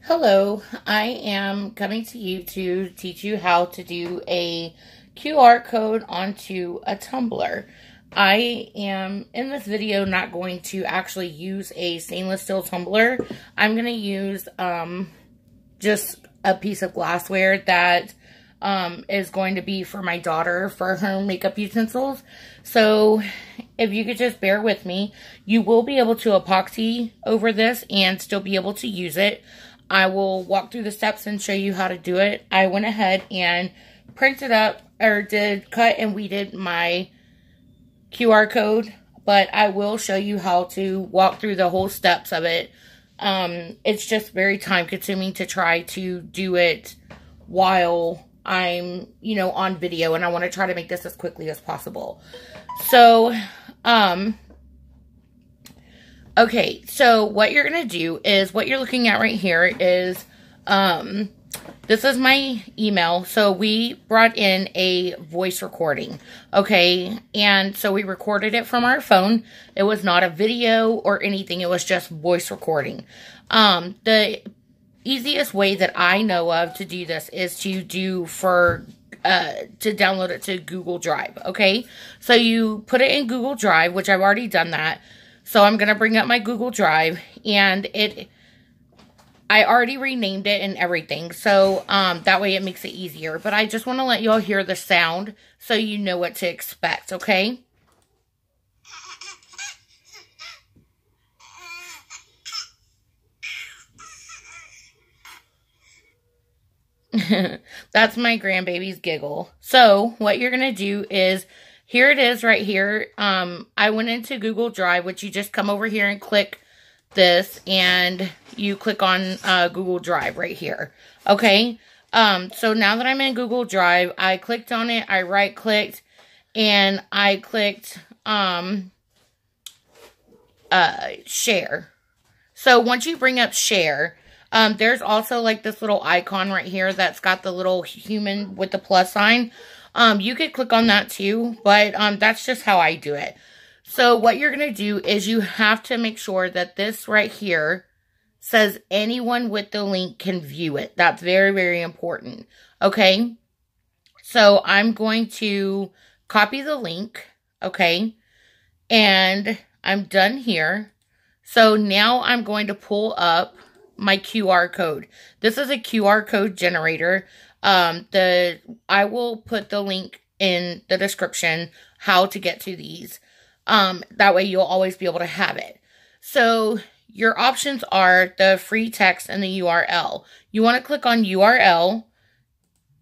Hello, I am coming to you to teach you how to do a QR code onto a tumbler. I am in this video not going to actually use a stainless steel tumbler. I'm going to use just a piece of glassware that is going to be for my daughter for her makeup utensils. So if you could just bear with me, you will be able to epoxy over this and still be able to use it. I will walk through the steps and show you how to do it. I went ahead and printed up or did cut and weeded my QR code, but I will show you how to walk through the whole steps of it. It's just very time consuming to try to do it while I'm, on video, and I want to try to make this as quickly as possible. So, okay, so what you're going to do is, what you're looking at right here is, this is my email. So we brought in a voice recording, okay? And so we recorded it from our phone. It was not a video or anything. It was just voice recording. The easiest way that I know of to do this is to download it to Google Drive, okay? So you put it in Google Drive, which I've already done that. So I'm going to bring up my Google Drive, and I already renamed it and everything. So that way it makes it easier. But I just want to let y'all hear the sound so you know what to expect, okay? That's my grandbaby's giggle. So what you're going to do is, here it is right here. I went into Google Drive, which you just come over here and click this, and you click on Google Drive right here. Okay. So now that I'm in Google Drive, I clicked on it, I right clicked, and I clicked share. So once you bring up share, there's also like this little icon right here that's got the little human with the plus sign. You could click on that too, but that's just how I do it. So what you're going to do is you have to make sure that this right here says anyone with the link can view it. That's very, very important. Okay. So I'm going to copy the link. Okay. And I'm done here. So now I'm going to pull up my QR code. This is a QR code generator. I will put the link in the description how to get to these. That way you'll always be able to have it. So your options are the free text and the URL. You want to click on URL.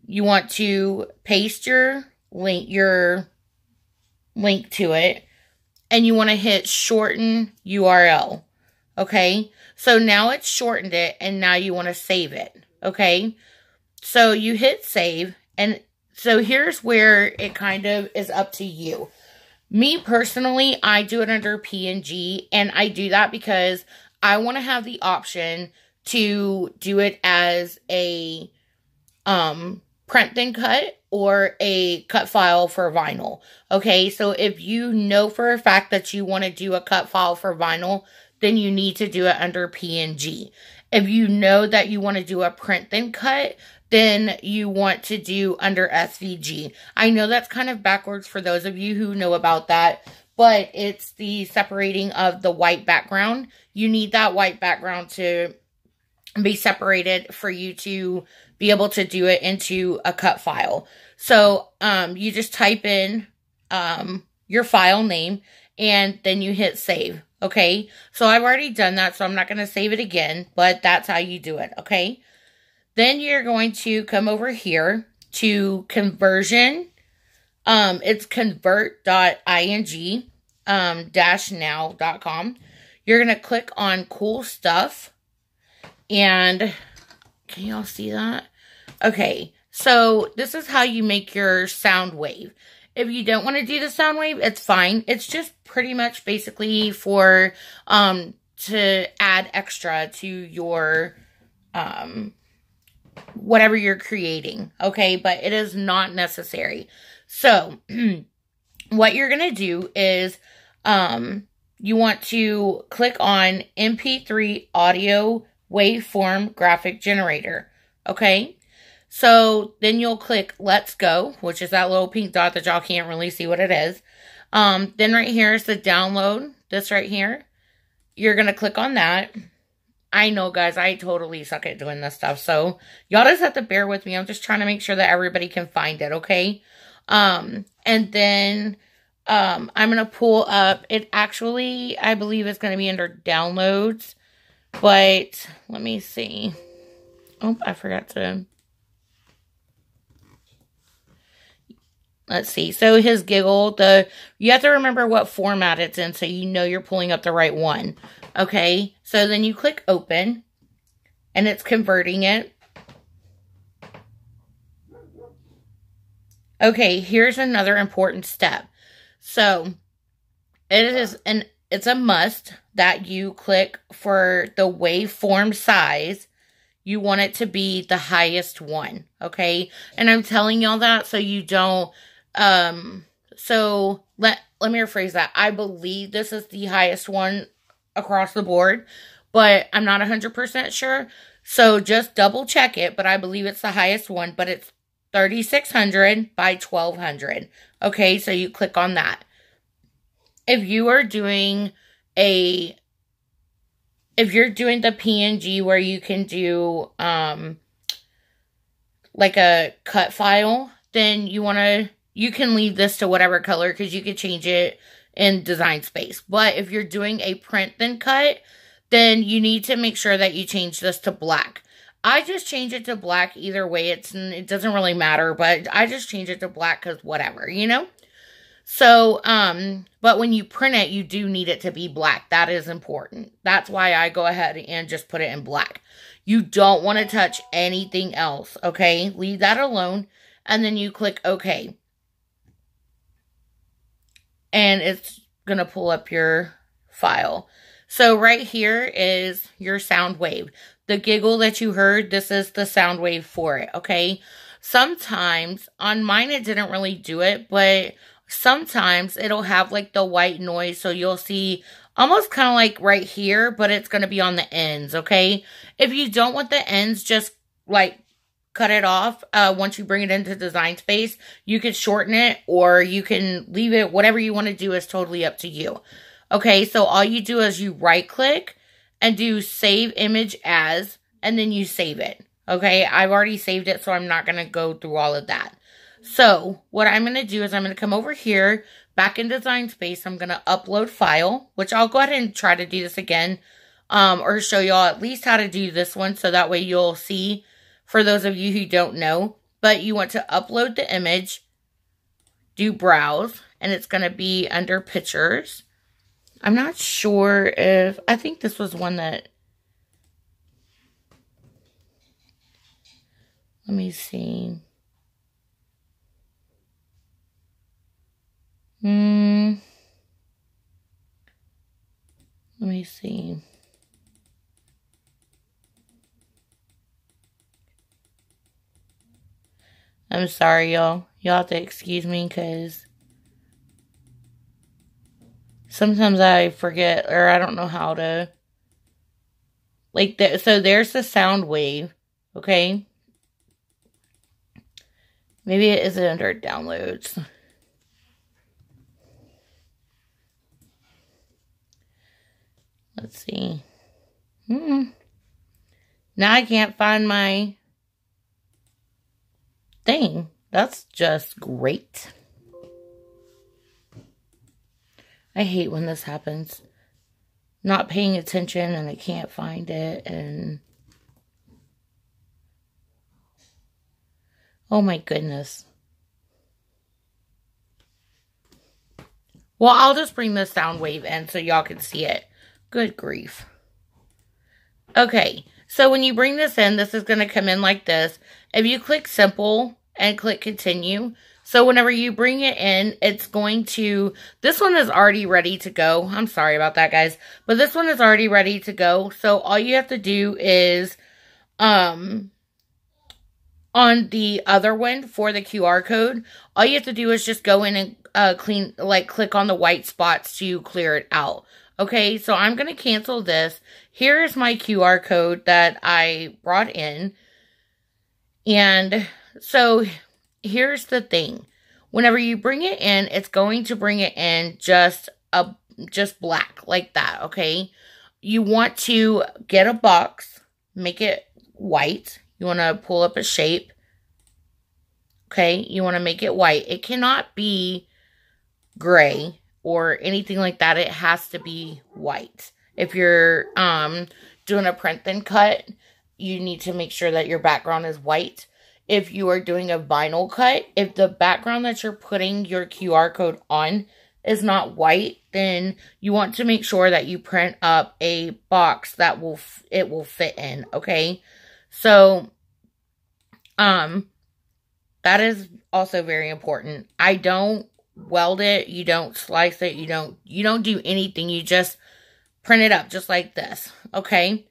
You want to paste your link to it, and you want to hit shorten URL. Okay. So now it's shortened it, and now you want to save it. Okay. So you hit save, and so here's where it kind of is up to you. Me personally, I do it under PNG, and I do that because I want to have the option to do it as a print then cut or a cut file for vinyl. Okay, so if you know for a fact that you want to do a cut file for vinyl, then you need to do it under PNG. If you know that you want to do a print then cut, then you want to do under SVG. I know that's kind of backwards for those of you who know about that, but it's the separating of the white background. You need that white background to be separated for you to be able to do it into a cut file. So you just type in your file name, and then you hit save. Okay, so I've already done that, so I'm not going to save it again, but that's how you do it. Okay. Then you're going to come over here to conversion. It's convert.ing -now.com. You're going to click on cool stuff. And can y'all see that? Okay. So this is how you make your sound wave. If you don't want to do the sound wave, it's fine. It's just pretty much basically for, to add extra to your, whatever you're creating, okay? But it is not necessary. So, what you're going to do is, you want to click on MP3 audio waveform graphic generator. Okay. So then you'll click Let's Go, which is that little pink dot that y'all can't really see what it is. Then right here is the download. This right here. You're going to click on that. I know, guys, I totally suck at doing this stuff. So y'all just have to bear with me. I'm just trying to make sure that everybody can find it. Okay. And then I'm going to pull up. It actually, I believe it's going to be under downloads. But let me see. Oh, I forgot to. Let's see. So his giggle, you have to remember what format it's in so you know you're pulling up the right one. Okay. So then you click open and it's converting it. Okay. Here's another important step. So it's a must that you click for the waveform size. You want it to be the highest one. Okay. And I'm telling y'all that so you don't, so let me rephrase that. I believe this is the highest one across the board, but I'm not 100% sure. So just double check it, but I believe it's the highest one, but it's 3600 by 1200. Okay. So you click on that. If you are doing if you're doing the PNG where you can do, like a cut file, then you can leave this to whatever color because you can change it in Design Space. But if you're doing a print then cut, then you need to make sure that you change this to black. I just change it to black either way. It doesn't really matter, but I just change it to black because whatever, you know? So, but when you print it, you do need it to be black. That is important. That's why I go ahead and just put it in black. You don't want to touch anything else, okay? Leave that alone, and then you click OK. And it's going to pull up your file. So right here is your sound wave. The giggle that you heard, this is the sound wave for it, okay? Sometimes, on mine it didn't really do it, but sometimes it'll have like the white noise. So you'll see almost kind of like right here, but it's going to be on the ends, okay? If you don't want the ends, just like cut it off. Once you bring it into Design Space, you can shorten it or you can leave it. Whatever you want to do is totally up to you. Okay, so all you do is you right click and do save image as, and then you save it. Okay, I've already saved it, so I'm not going to go through all of that. So what I'm going to do is I'm going to come over here, back in Design Space. I'm going to upload file, which I'll go ahead and try to do this again, or show y'all at least how to do this one. So that way you'll see, for those of you who don't know, but you want to upload the image, do browse, and it's going to be under pictures. I'm not sure if, I think this was one that, let me see. Let me see. I'm sorry, y'all. Y'all have to excuse me because sometimes I forget or I don't know how to. Like, so there's the sound wave, okay? Maybe it isn't under downloads. Let's see. Now I can't find my thing. That's just great. I hate when this happens. Not paying attention and I can't find it and oh my goodness. Well, I'll just bring this sound wave in so y'all can see it. Good grief. Okay, so when you bring this in, this is going to come in like this. If you click simple and click continue, so whenever you bring it in, it's going to, this one is already ready to go. I'm sorry about that, guys, but this one is already ready to go. So all you have to do is, on the other one for the QR code, all you have to do is just go in and click on the white spots to clear it out. Okay, so I'm going to cancel this. Here is my QR code that I brought in. And so here's the thing. Whenever you bring it in, it's going to bring it in just black like that, okay? You want to get a box, make it white. You want to pull up a shape. Okay, you want to make it white. It cannot be gray or anything like that. It has to be white. If you're doing a print then cut, you need to make sure that your background is white. If you are doing a vinyl cut, if the background that you're putting your QR code on is not white, then you want to make sure that you print up a box that it will fit in, okay? So, that is also very important. I don't weld it, you don't slice it, you don't do anything. You just print it up just like this, okay?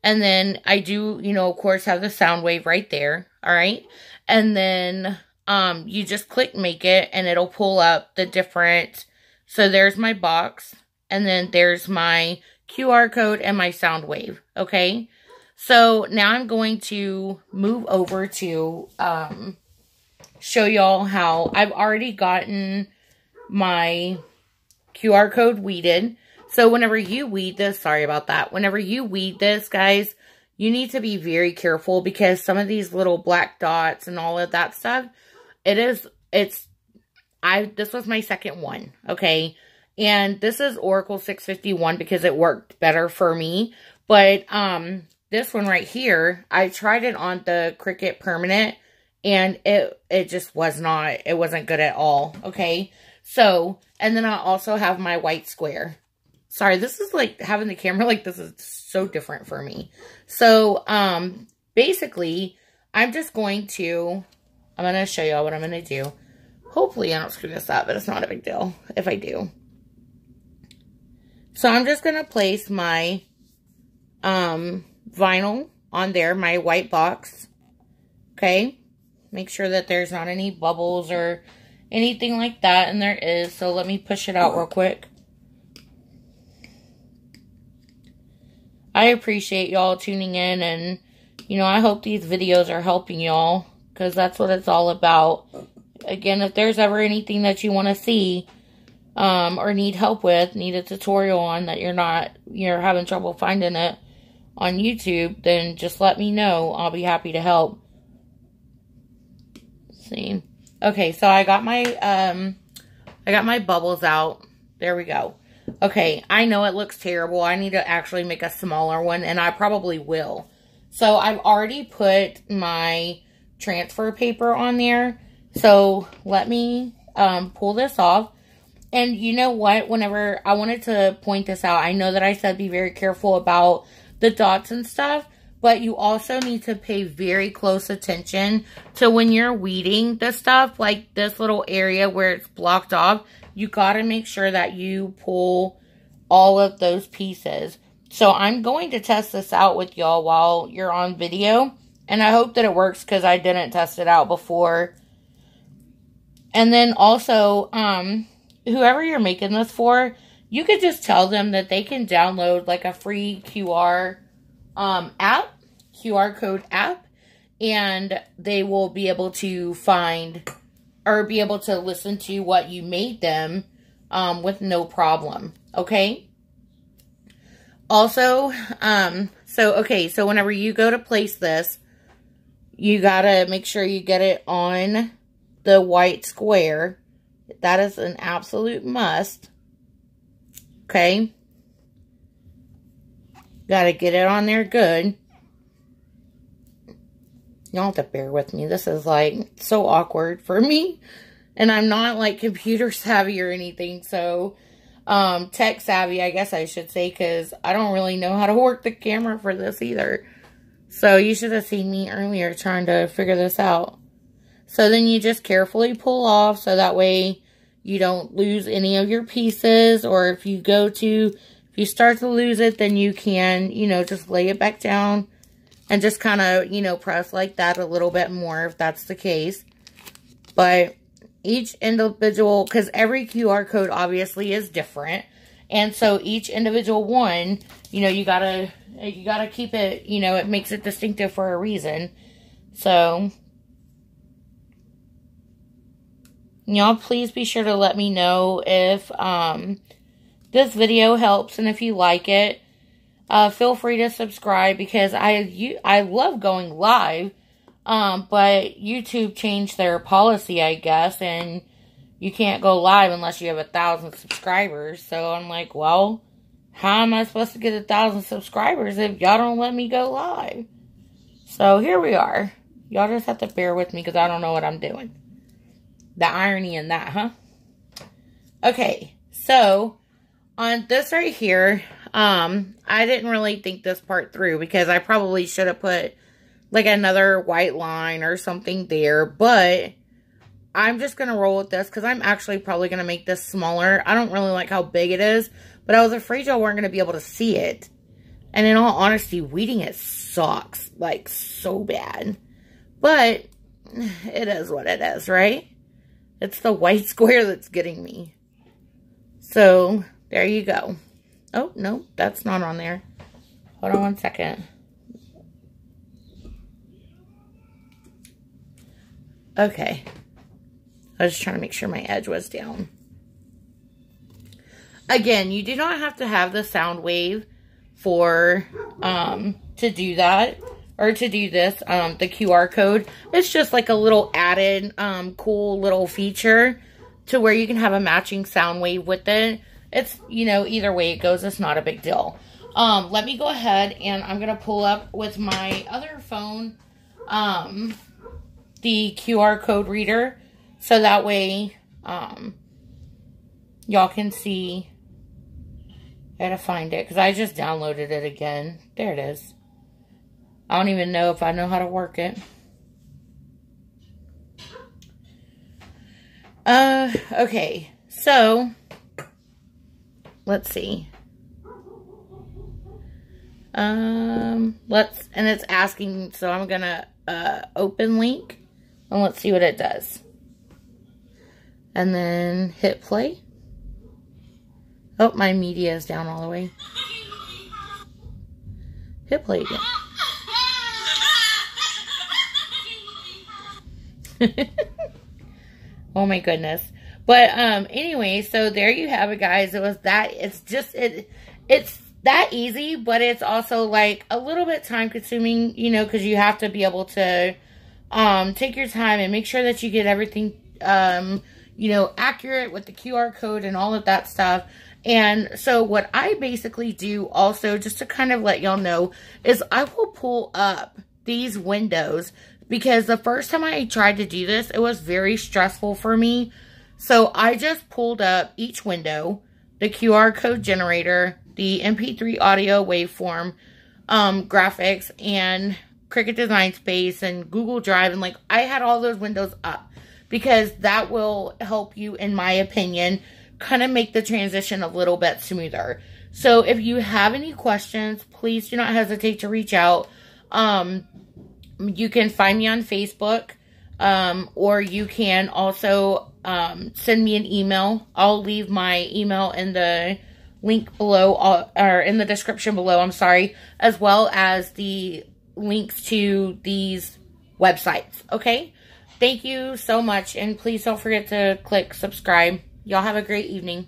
And then I do, of course, have the sound wave right there, all right? And then you just click make it, and it'll pull up the different. So there's my box, and then there's my QR code and my sound wave, okay? So now I'm going to move over to show y'all how I've already gotten my QR code weeded. So whenever you weed this, sorry about that. Whenever you weed this, guys, you need to be very careful because some of these little black dots and all of that stuff, this was my second one, okay? And this is Oracle 651 because it worked better for me. But this one right here, I tried it on the Cricut Permanent, and it just it wasn't good at all, okay? So, and then I also have my white square. Sorry, this is like, having the camera like this is so different for me. So, basically, I'm going to show y'all what I'm going to do. Hopefully I don't screw this up, but it's not a big deal if I do. So I'm just going to place my vinyl on there, my white box. Okay. Make sure that there's not any bubbles or anything like that, and there is. So let me push it out real quick. I appreciate y'all tuning in, and, I hope these videos are helping y'all, because that's what it's all about. Again, if there's ever anything that you want to see, or need help with, need a tutorial on that you're having trouble finding it on YouTube, then just let me know. I'll be happy to help. Let's see. Okay, so I got my bubbles out. There we go. Okay, I know it looks terrible. I need to actually make a smaller one, and I probably will. So I've already put my transfer paper on there. So let me pull this off. And you know what? Whenever I wanted to point this out, I know that I said be very careful about the dots and stuff, but you also need to pay very close attention to when you're weeding the stuff, like this little area where it's blocked off. You got to make sure that you pull all of those pieces. So I'm going to test this out with y'all while you're on video. And I hope that it works because I didn't test it out before. And then also, whoever you're making this for, you could just tell them that they can download like a free QR code app. And they will be able to find or be able to listen to what you made them with no problem. Okay? Also, so whenever you go to place this, you gotta make sure you get it on the white square. That is an absolute must. Okay? Gotta get it on there good. Y'all have to bear with me. This is like so awkward for me. And I'm not like computer savvy or anything. So, tech savvy, I guess I should say. Because I don't really know how to work the camera for this either. So, you should have seen me earlier trying to figure this out. So, then you just carefully pull off. So, that way you don't lose any of your pieces. Or if you start to lose it, then you can, just lay it back down. And just kind of, press like that a little bit more if that's the case. But each individual, because every QR code obviously is different. And so each individual one, you know, you gotta keep it, you know, it makes it distinctive for a reason. So, y'all, please be sure to let me know if this video helps, and if you like it, feel free to subscribe, because I love going live, but YouTube changed their policy, I guess, and you can't go live unless you have 1,000 subscribers. So I'm like, well, how am I supposed to get 1,000 subscribers if y'all don't let me go live? So here we are. Y'all just have to bear with me because I don't know what I'm doing. The irony in that, huh? Okay, so on this right here, I didn't really think this part through because I probably should have put like another white line or something there, but I'm just going to roll with this because I'm actually probably going to make this smaller. I don't really like how big it is, but I was afraid y'all weren't going to be able to see it. And in all honesty, weeding it sucks, like, so bad. But it is what it is, right? It's the white square that's getting me. So, there you go. Oh, no, that's not on there. Hold on one second. Okay. I was just trying to make sure my edge was down. Again, you do not have to have the sound wave for, to do that, or to do this, the QR code. It's just like a little added, cool little feature to where you can have a matching sound wave with it. It's, you know, either way it goes, it's not a big deal. Let me go ahead and I'm going to pull up with my other phone, the QR code reader. So that way, y'all can see. I gotta find it because I just downloaded it again. There it is. I don't even know if I know how to work it. Okay. So, let's see. And it's asking, so I'm gonna, open link, and let's see what it does. And then hit play. Oh, my media is down all the way. Hit play again. Oh my goodness. But anyway, so there you have it, guys. It was that. It's just it's that easy, but it's also like a little bit time consuming, you know, because you have to be able to take your time and make sure that you get everything you know, accurate with the QR code and all of that stuff. And so what I basically do also, just to kind of let y'all know, is I will pull up these windows, because the first time I tried to do this, it was very stressful for me. So I just pulled up each window, the QR code generator, the MP3 audio waveform, graphics, and Cricut Design Space, and Google Drive, and like I had all those windows up, because that will help you, in my opinion, kind of make the transition a little bit smoother. So if you have any questions, please do not hesitate to reach out. You can find me on Facebook, or you can also send me an email. I'll leave my email in the link below, or in the description below, I'm sorry, as well as the links to these websites, okay? Thank you so much, and please don't forget to click subscribe. Y'all have a great evening.